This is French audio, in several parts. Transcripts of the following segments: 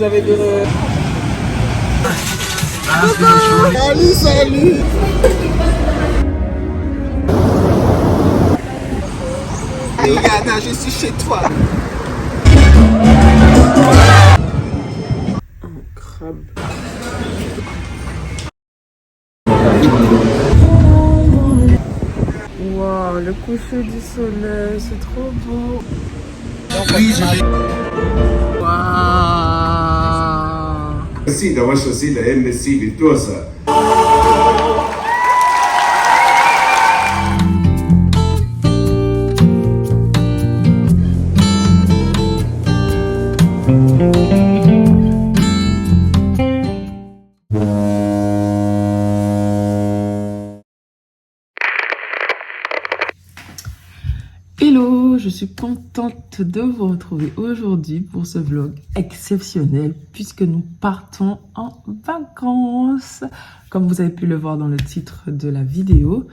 avez de... Salut, salut. Yana, je suis chez toi. Un crabe. Wow, le coucher du soleil, c'est trop beau. Wow. Sida washa sida MC virtuosa. Hello, je suis contente de vous retrouver aujourd'hui pour ce vlog exceptionnel puisque nous partons en vacances. Comme vous avez pu le voir dans le titre de la vidéo,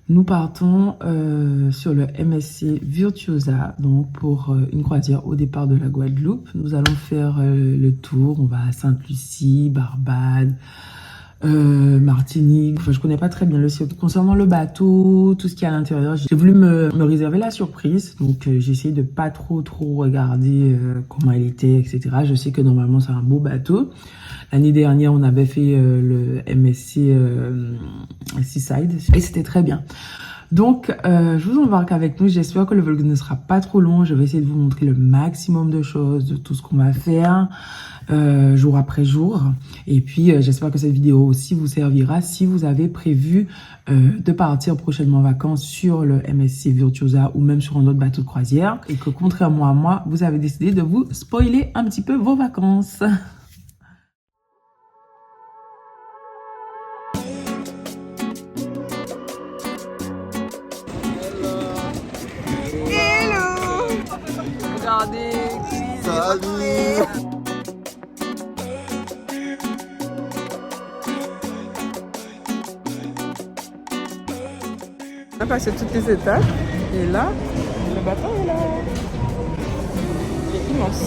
nous partons sur le MSC Virtuosa, donc pour une croisière au départ de la Guadeloupe. Nous allons faire le tour, on va à Sainte-Lucie, Barbade, Martinique. Enfin, je connais pas très bien le site. Concernant le bateau, tout ce qui est à l'intérieur, j'ai voulu me réserver la surprise. Donc, j'ai essayé de pas trop regarder comment elle était, etc. Je sais que normalement, c'est un beau bateau. L'année dernière, on avait fait le MSC Seaside et c'était très bien. Donc, je vous embarque avec nous. J'espère que le vlog ne sera pas trop long. Je vais essayer de vous montrer le maximum de choses, de tout ce qu'on va faire, jour après jour. Et puis, j'espère que cette vidéo aussi vous servira si vous avez prévu de partir prochainement en vacances sur le MSC Virtuosa ou même sur un autre bateau de croisière. Et que contrairement à moi, vous avez décidé de vous spoiler un petit peu vos vacances. Regardez. Salut. On a passé toutes les étapes et là, le bateau est là. Il est immense.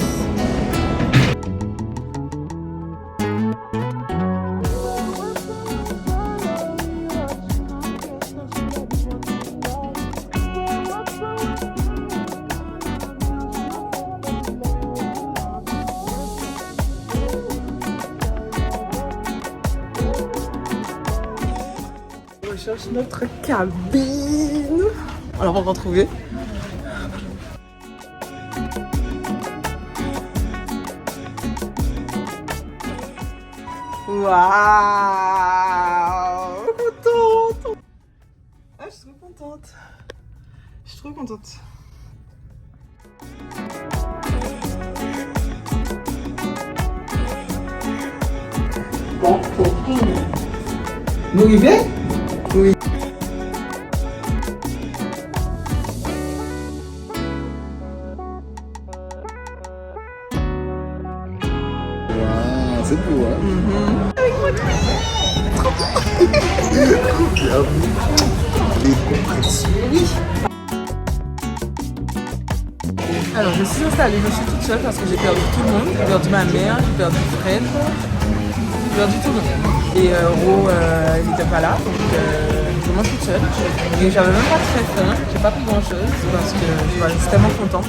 On recherche notre cabine. On l'a pas encore trouvé. Waouh! Contente! Ah, je suis trop contente. Je suis trop contente. Vous arrivez? Oui. Wow, c'est beau, hein? Avec moi, trop Bien vu. Les compressions. oui. Alors, je suis installée, je suis toute seule parce que j'ai perdu tout le monde. J'ai perdu ma mère, j'ai perdu Fred, j'ai perdu tout le monde. Et Ro, il n'était pas là, donc je mange toute seule. Et j'avais même pas très faim, j'ai pas pris grand chose parce que je suis tellement contente.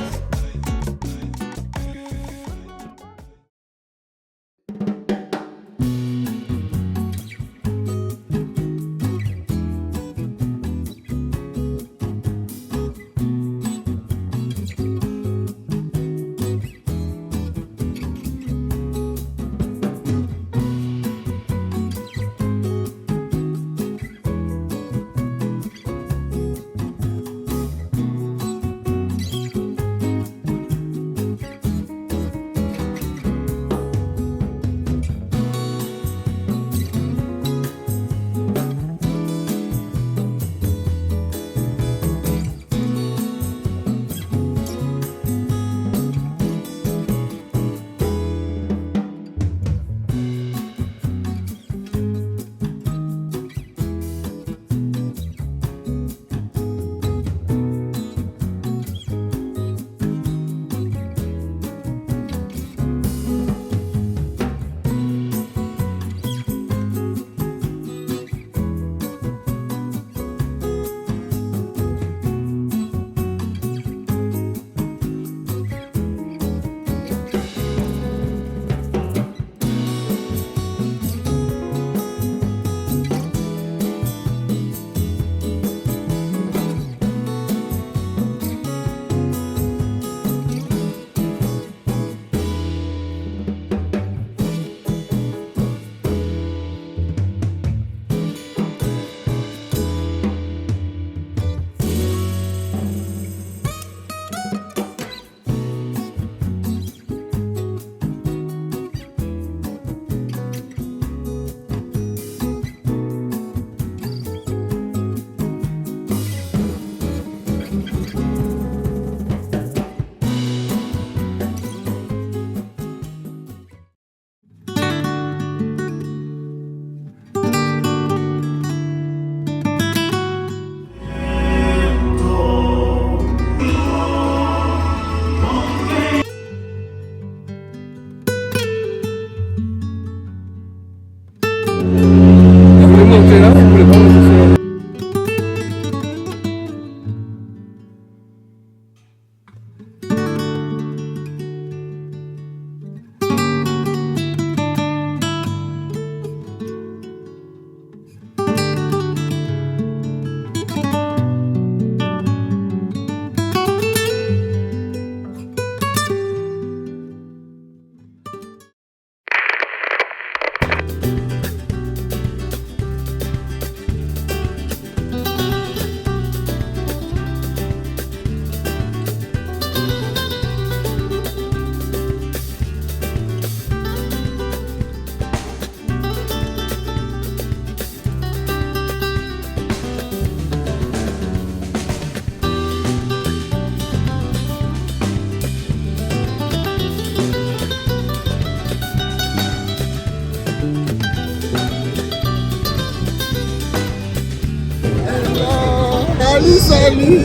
Salut, salut.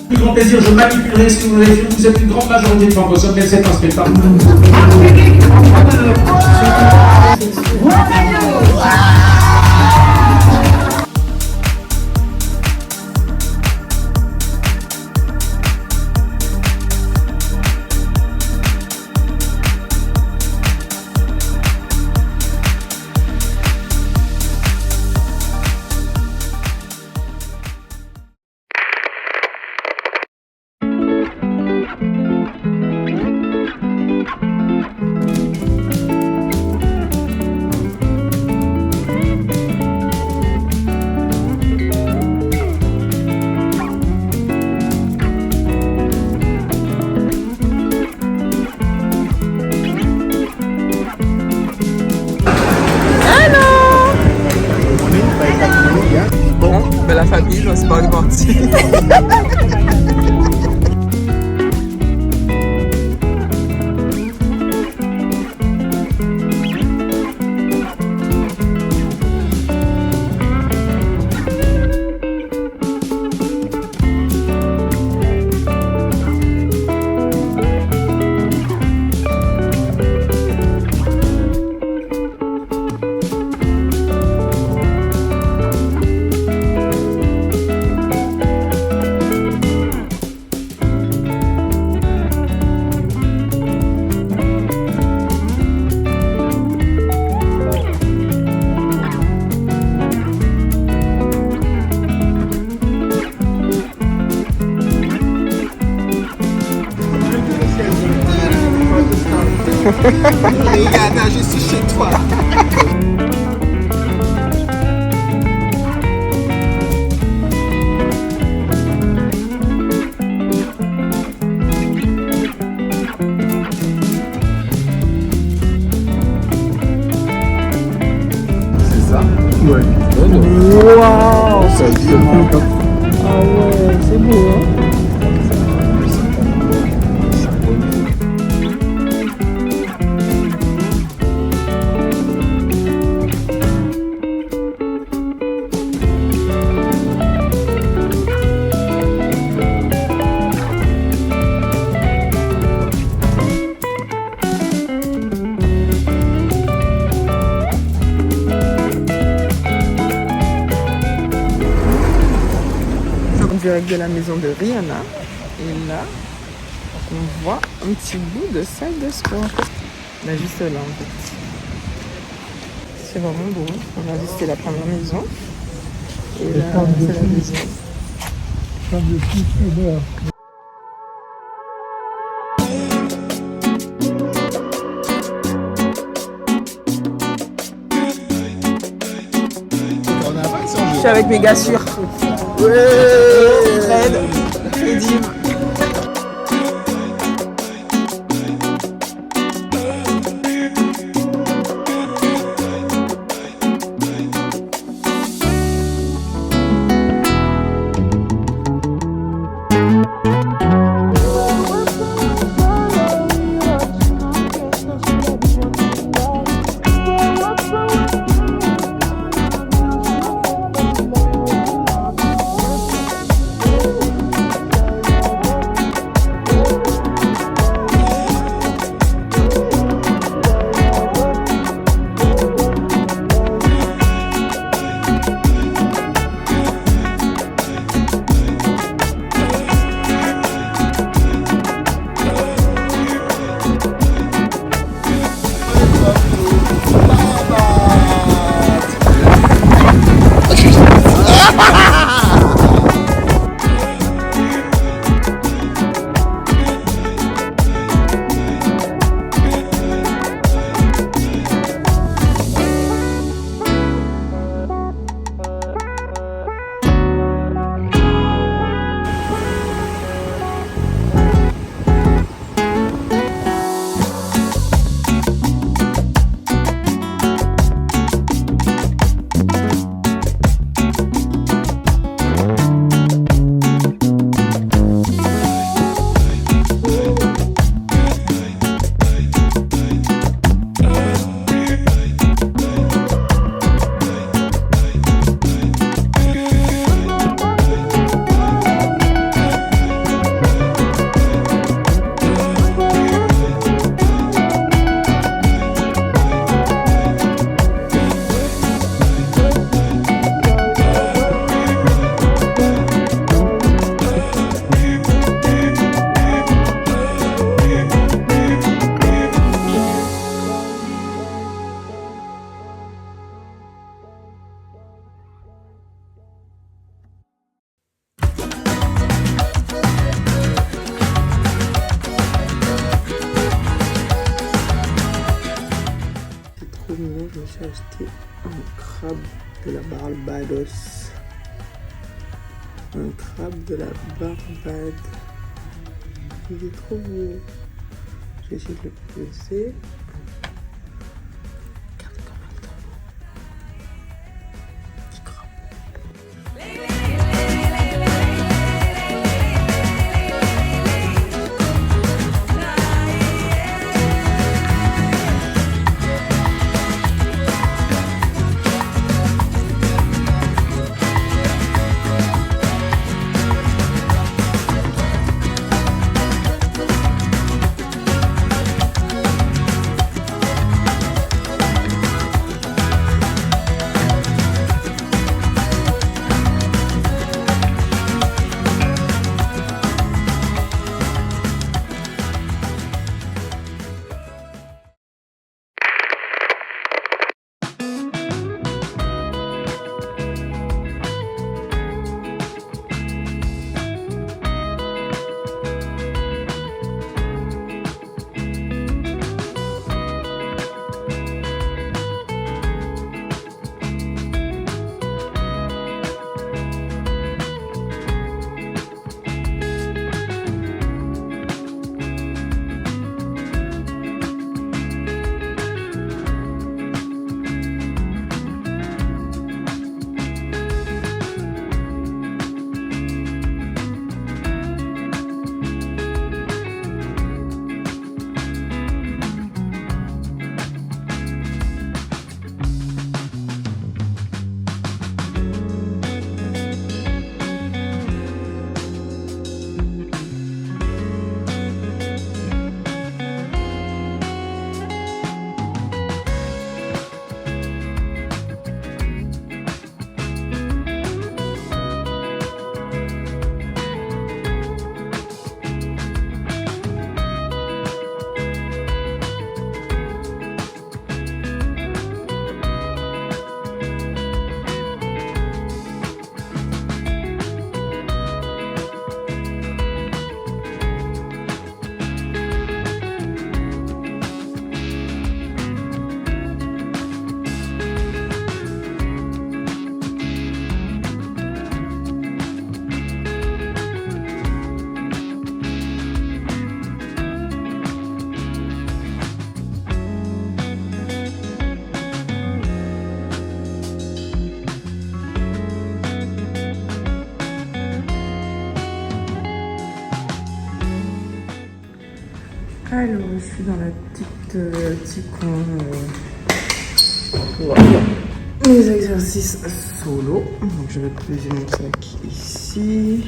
Plus grand plaisir, je manipulerai ce que vous avez fait. Vous êtes une grande majorité de francophones, mais c'est un spectacle. La famille, je ne sais pas mentir. Rihanna, je suis chez toi. C'est ça? Ouais. Waouh! Ça dit, Ah ouais, c'est beau, hein? Direct de la maison de Rihanna. Et là, on voit un petit bout de salle de sport. Là, juste là, en fait. c'est vraiment beau. On a visité la première maison. Et là, c'est la deuxième. Je suis avec mes gars sûrs. Fred et Dim. Je me suis acheté un crabe de la Barbados. Un crabe de la Barbade. Il est trop beau. Je vais essayer de le poser. Regardez comment il est trop beau. Petit crabe. Alors, je suis dans la petit coin pour mes exercices solo. Donc, je vais poser mon sac ici.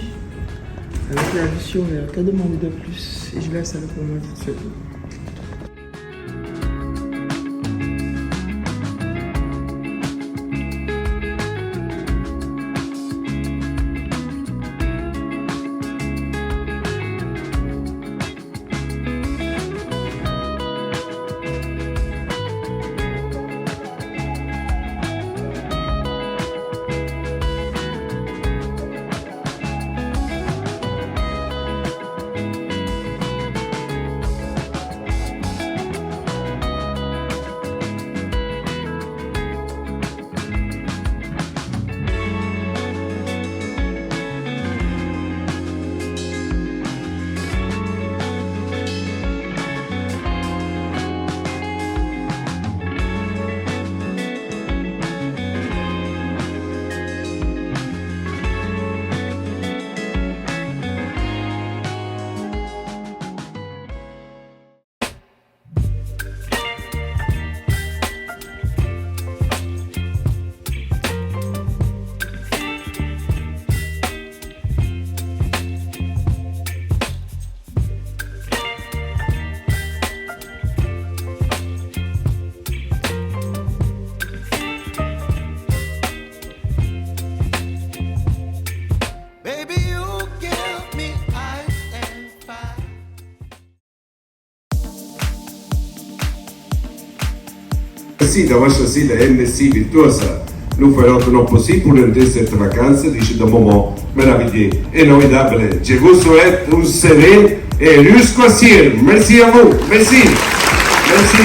Avec la vue sur mer, que demander de plus? Et je laisse ça pour moi toute seule. Sì, da vostra sì, la NC virtuosa. Noi faremo il nostro possibile pour rendere questa vacanza, dice da moment merveilleux et inoubliable. Je vous souhaite un serein et heureux croisière. Merci à vous. Merci. Merci.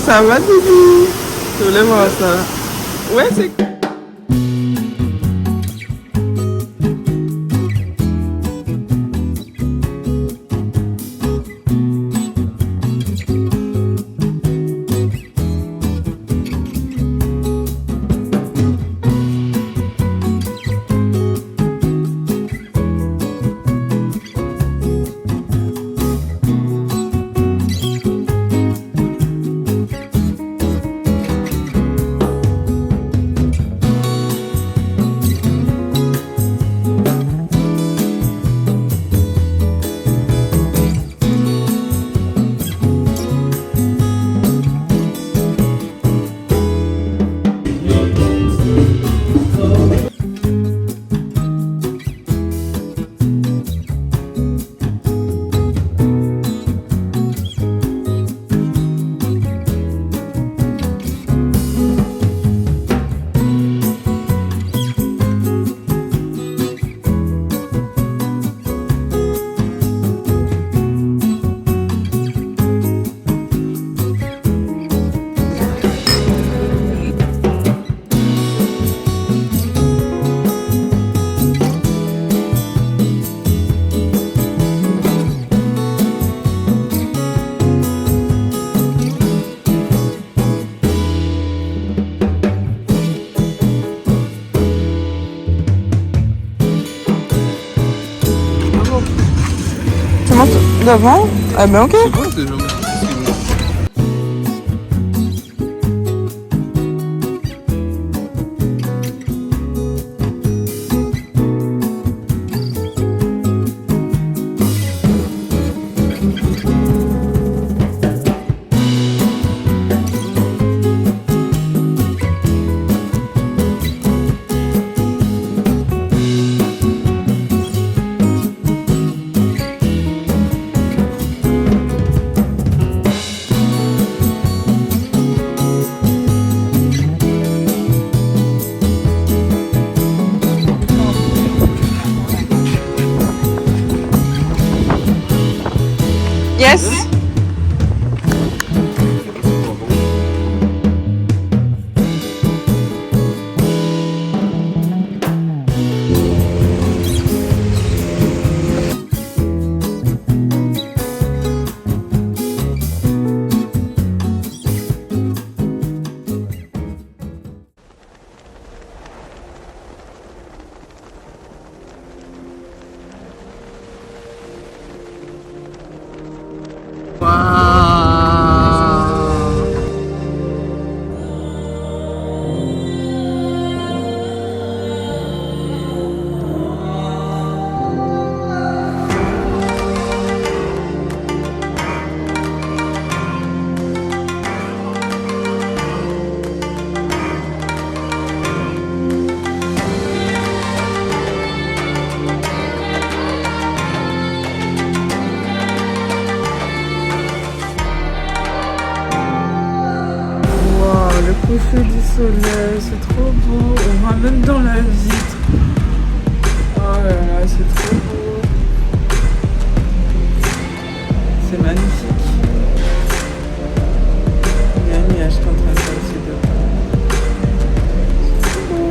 Ça va, Didi? Je voulais voir ça. Ouais, c'est... commence d'avant. Ah ben ok. C'est quoi ces gens? Yes. Le coucher du soleil, c'est trop beau. On va même dans la vitre. Oh là là, c'est trop beau. C'est magnifique. Il y a un nuage qui est en train de passer dehors. C'est trop beau.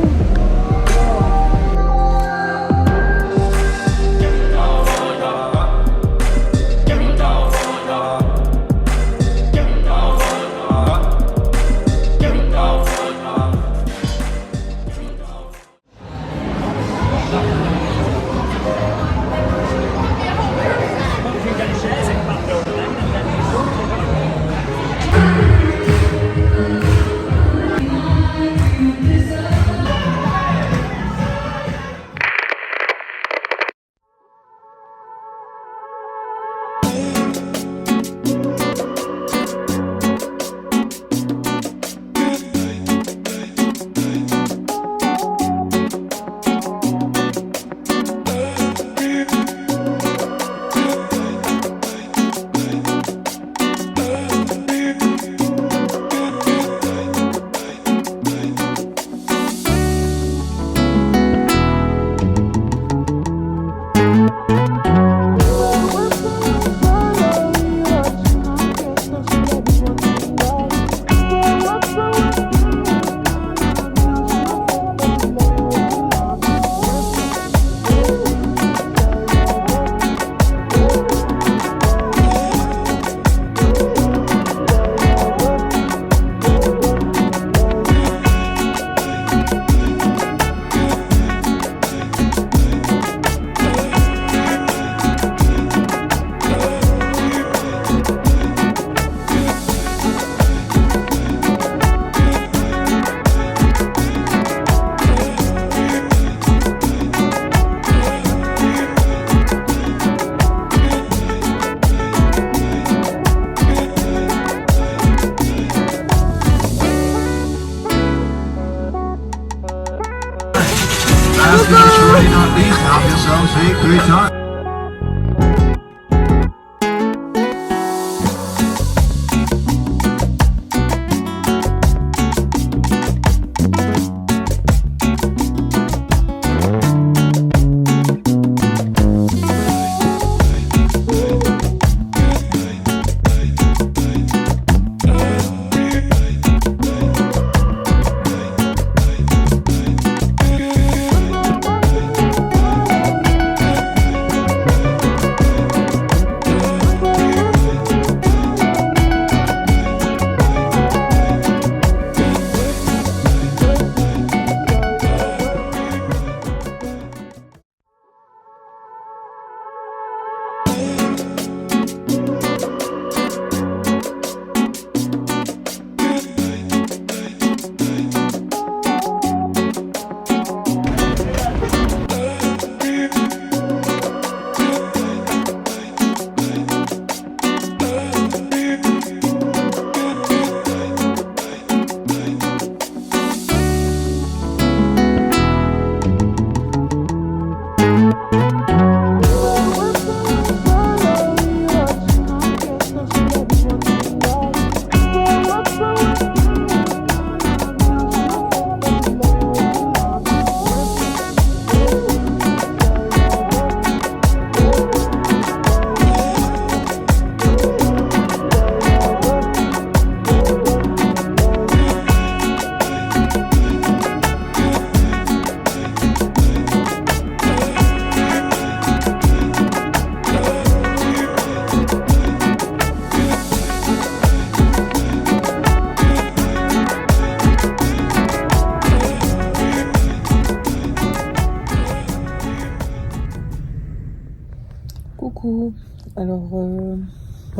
Coucou. Alors,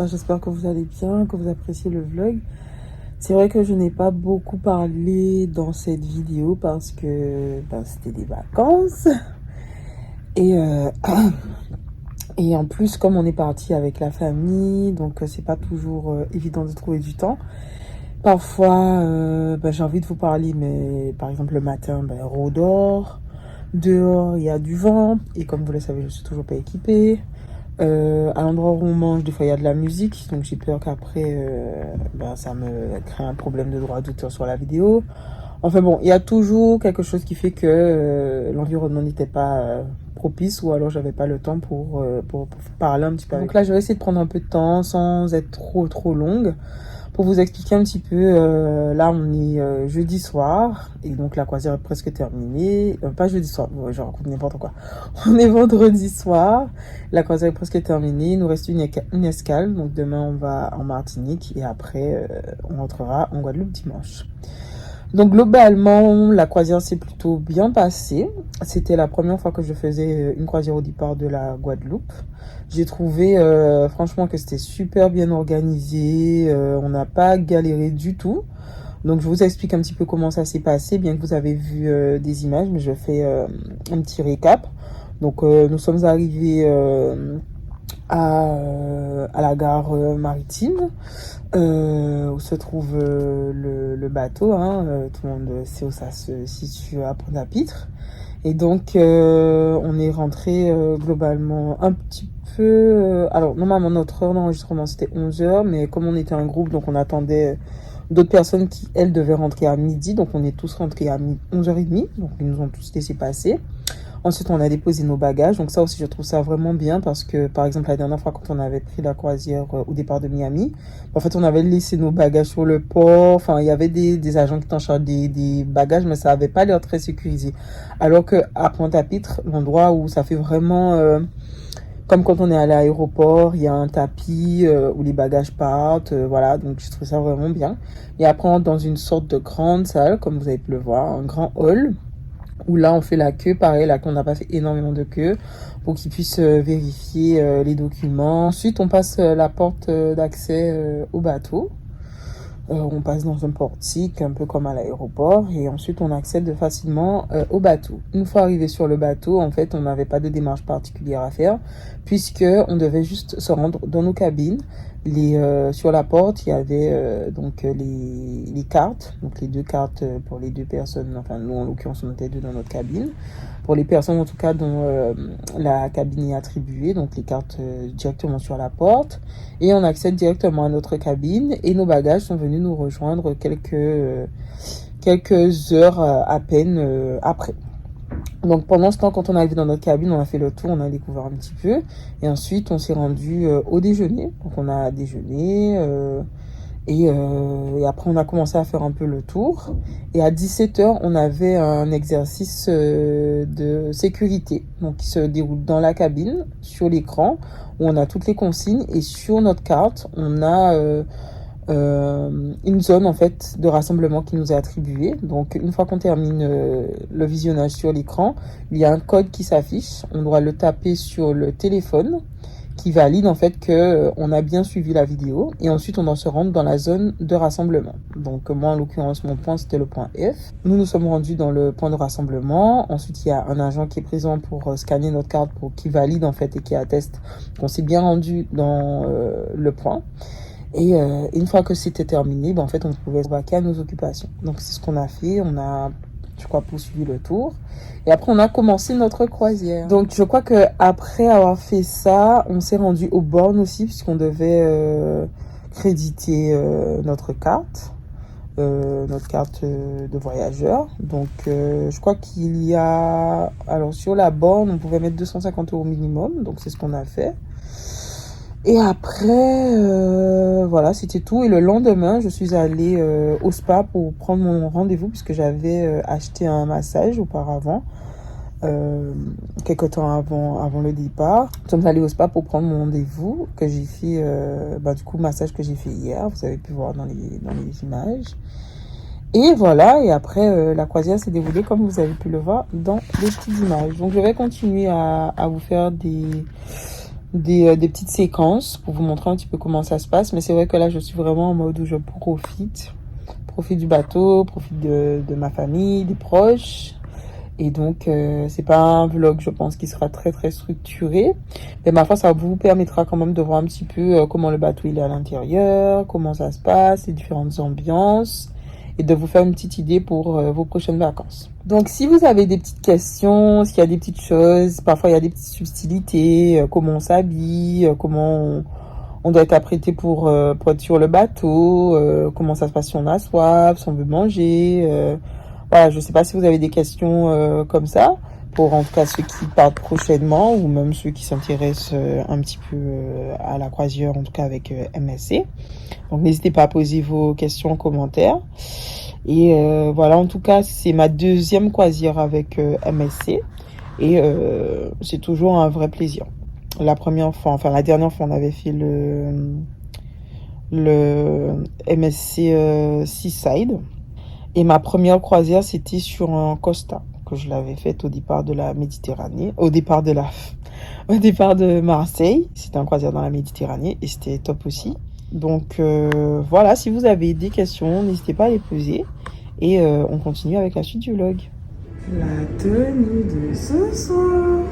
j'espère que vous allez bien, que vous appréciez le vlog. C'est vrai que je n'ai pas beaucoup parlé dans cette vidéo parce que c'était des vacances. Et, et en plus, comme on est parti avec la famille, donc c'est pas toujours évident de trouver du temps. Parfois, j'ai envie de vous parler, mais par exemple le matin, Rodor. Dehors, il y a du vent. Et comme vous le savez, je suis toujours pas équipée. À l'endroit où on mange, des fois, il y a de la musique. Donc, j'ai peur qu'après, ça me crée un problème de droit d'auteur sur la vidéo. Enfin bon, il y a toujours quelque chose qui fait que l'environnement n'était pas propice ou alors j'avais pas le temps pour parler un petit peu. Donc là, je vais essayer de prendre un peu de temps sans être trop longue. Pour vous expliquer un petit peu, là on est jeudi soir et donc la croisière est presque terminée. Pas jeudi soir, je raconte n'importe quoi. On est vendredi soir, la croisière est presque terminée. Il nous reste une escale, donc demain on va en Martinique et après on rentrera en Guadeloupe dimanche. Donc globalement, la croisière s'est plutôt bien passée. C'était la première fois que je faisais une croisière au départ de la Guadeloupe. J'ai trouvé franchement que c'était super bien organisé, on n'a pas galéré du tout. Donc je vous explique un petit peu comment ça s'est passé, bien que vous avez vu des images, mais je fais un petit récap. Donc nous sommes arrivés à la gare maritime où se trouve le bateau, tout le monde sait où ça se situe à Pointe-à-Pitre. Et donc on est rentré globalement un petit peu alors normalement notre heure d'enregistrement c'était 11h, mais comme on était un groupe, donc on attendait d'autres personnes qui elles devaient rentrer à midi, donc on est tous rentrés à 11h30, donc ils nous ont tous laissé passer. Ensuite, on a déposé nos bagages. Donc ça aussi, je trouve ça vraiment bien parce que, par exemple, la dernière fois, quand on avait pris la croisière au départ de Miami, en fait, on avait laissé nos bagages sur le port. Enfin, il y avait des agents qui étaient en charge des bagages, mais ça avait pas l'air très sécurisé. Alors que à Pointe-à-Pitre, l'endroit où ça fait vraiment comme quand on est à l'aéroport, il y a un tapis où les bagages partent. Voilà, donc je trouve ça vraiment bien. Et après, on entre dans une sorte de grande salle, comme vous avez pu le voir, un grand hall, où là on fait la queue, pareil, là qu'on n'a pas fait énormément de queue pour qu'ils puissent vérifier les documents. Ensuite on passe la porte d'accès au bateau, on passe dans un portique un peu comme à l'aéroport et ensuite on accède facilement au bateau. Une fois arrivé sur le bateau, en fait on n'avait pas de démarche particulière à faire puisque on devait juste se rendre dans nos cabines. Sur la porte, il y avait donc les cartes, donc les 2 cartes pour les 2 personnes, enfin nous en l'occurrence on était 2 dans notre cabine, pour les personnes en tout cas dont la cabine est attribuée, donc les cartes directement sur la porte, et on accède directement à notre cabine et nos bagages sont venus nous rejoindre quelques heures à peine après. Donc pendant ce temps, quand on est arrivé dans notre cabine, on a fait le tour, on a découvert un petit peu. Et ensuite, on s'est rendu au déjeuner. Donc on a déjeuné et après, on a commencé à faire un peu le tour. Et à 17h, on avait un exercice de sécurité. Donc qui se déroule dans la cabine, sur l'écran, où on a toutes les consignes. Et sur notre carte, on a une zone en fait de rassemblement qui nous est attribuée. Donc une fois qu'on termine le visionnage sur l'écran, il y a un code qui s'affiche, on doit le taper sur le téléphone qui valide en fait que on a bien suivi la vidéo et ensuite on doit se rendre dans la zone de rassemblement. Donc moi en l'occurrence mon point c'était le point F. Nous sommes rendus dans le point de rassemblement. Ensuite il y a un agent qui est présent pour scanner notre carte pour qui valide en fait et qui atteste qu'on s'est bien rendu dans le point. Et une fois que c'était terminé, en fait, on pouvait se vaquer à nos occupations. Donc, c'est ce qu'on a fait. On a, je crois, poursuivi le tour. Et après, on a commencé notre croisière. Donc, je crois que après avoir fait ça, on s'est rendu aux bornes aussi, puisqu'on devait créditer notre carte de voyageur. Donc, je crois qu'il y a... Alors, sur la borne, on pouvait mettre 250 € minimum. Donc, c'est ce qu'on a fait. Et après, voilà, c'était tout. Et le lendemain, je suis allée au spa pour prendre mon rendez-vous puisque j'avais acheté un massage auparavant, quelque temps avant le départ. Nous sommes allés au spa pour prendre mon rendez-vous que j'ai fait, du coup, massage que j'ai fait hier. Vous avez pu voir dans les images. Et voilà, et après, la croisière s'est déroulée comme vous avez pu le voir dans les petites images. Donc, je vais continuer à vous faire des petites séquences pour vous montrer un petit peu comment ça se passe. Mais c'est vrai que là, je suis vraiment en mode où je profite du bateau, profite de ma famille, des proches. Et donc, c'est pas un vlog, je pense, qui sera très très structuré. Mais ma foi, ça vous permettra quand même de voir un petit peu comment le bateau il est à l'intérieur, comment ça se passe, les différentes ambiances, et de vous faire une petite idée pour vos prochaines vacances. Donc, si vous avez des petites questions, s'il y a des petites choses, parfois il y a des petites subtilités, comment on s'habille, comment on doit être apprêté pour être sur le bateau, comment ça se passe si on a soif, si on veut manger. Voilà, je sais pas si vous avez des questions comme ça, pour en tout cas ceux qui partent prochainement ou même ceux qui s'intéressent un petit peu à la croisière, en tout cas avec MSC. Donc n'hésitez pas à poser vos questions en commentaire. Et voilà, en tout cas, c'est ma deuxième croisière avec MSC et c'est toujours un vrai plaisir. La dernière fois, on avait fait le MSC Seaside. Et ma première croisière, c'était sur un Costa, que je l'avais faite au départ de la Méditerranée, au départ de Marseille. C'était un croisière dans la Méditerranée et c'était top aussi. Donc voilà, si vous avez des questions, n'hésitez pas à les poser. Et on continue avec la suite du vlog. La tenue de ce soir.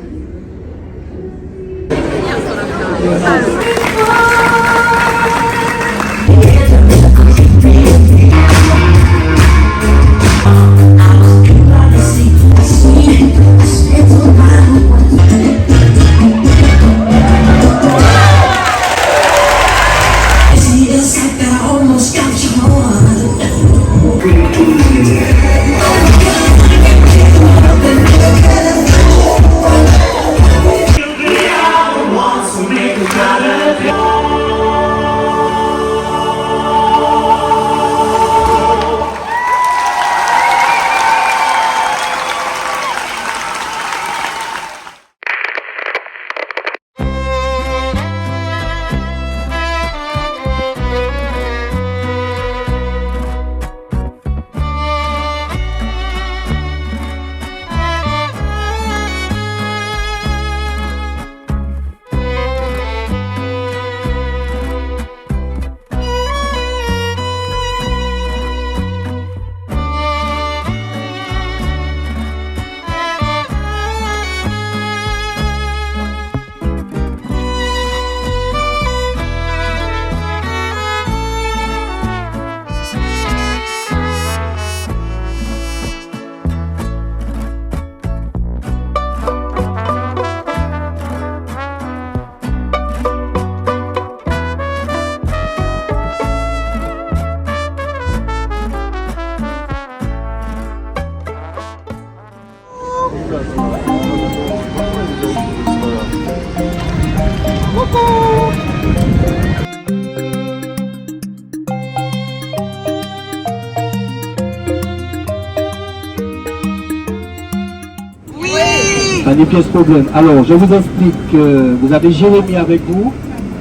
Pas des pièces problème. Alors, je vous explique que vous avez Jérémy avec vous,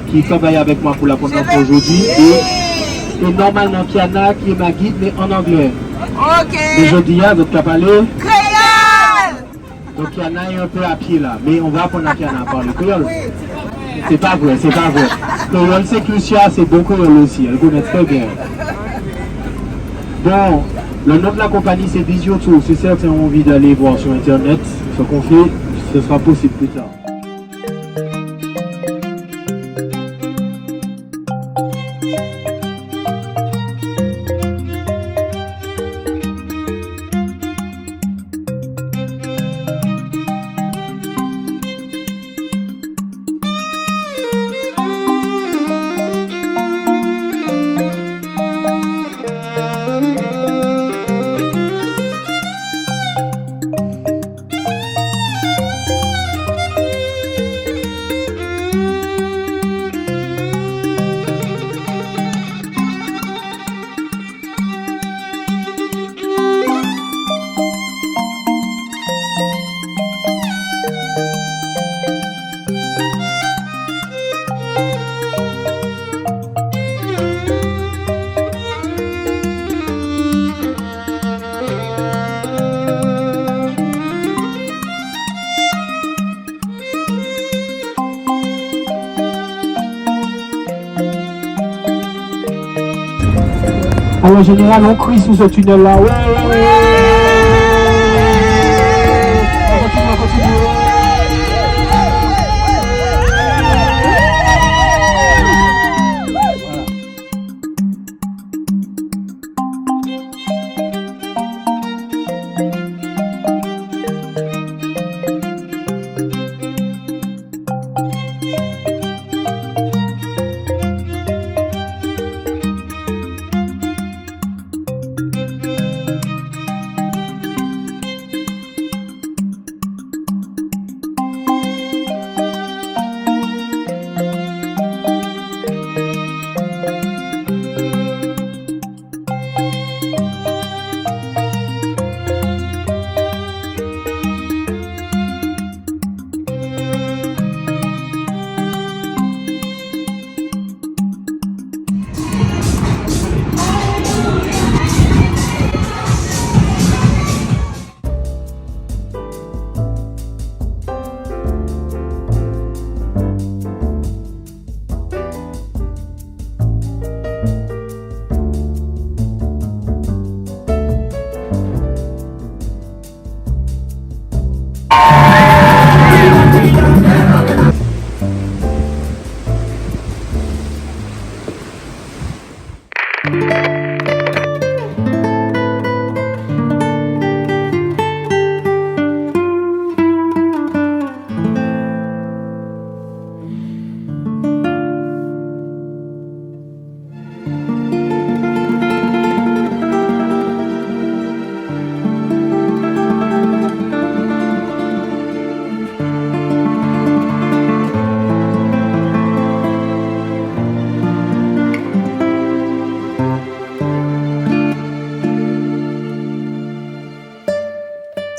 qui travaille avec moi pour la première fois aujourd'hui. Et normalement, Kiana, qui est ma guide, mais en anglais. Ok. Mais je dis, votre qu'à parler. Créole. Donc, Kiana est un peu à pied là. Mais on va apprendre à Kiana à parler créole. C'est pas vrai, c'est pas vrai. Créole, c'est Lucia, c'est bon créole aussi. Elle connaît très bien. Bon, le nom de la compagnie, c'est Visio Tour. Si certains ont envie d'aller voir sur Internet ce qu'on fait, ce sera possible plus tard. Alors, en général, on crie sous ce tunnel-là. Ouais, ouais, ouais. On continue, on continue. Voilà.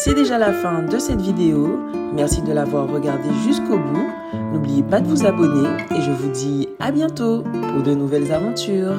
C'est déjà la fin de cette vidéo. Merci de l'avoir regardée jusqu'au bout. N'oubliez pas de vous abonner et je vous dis à bientôt pour de nouvelles aventures.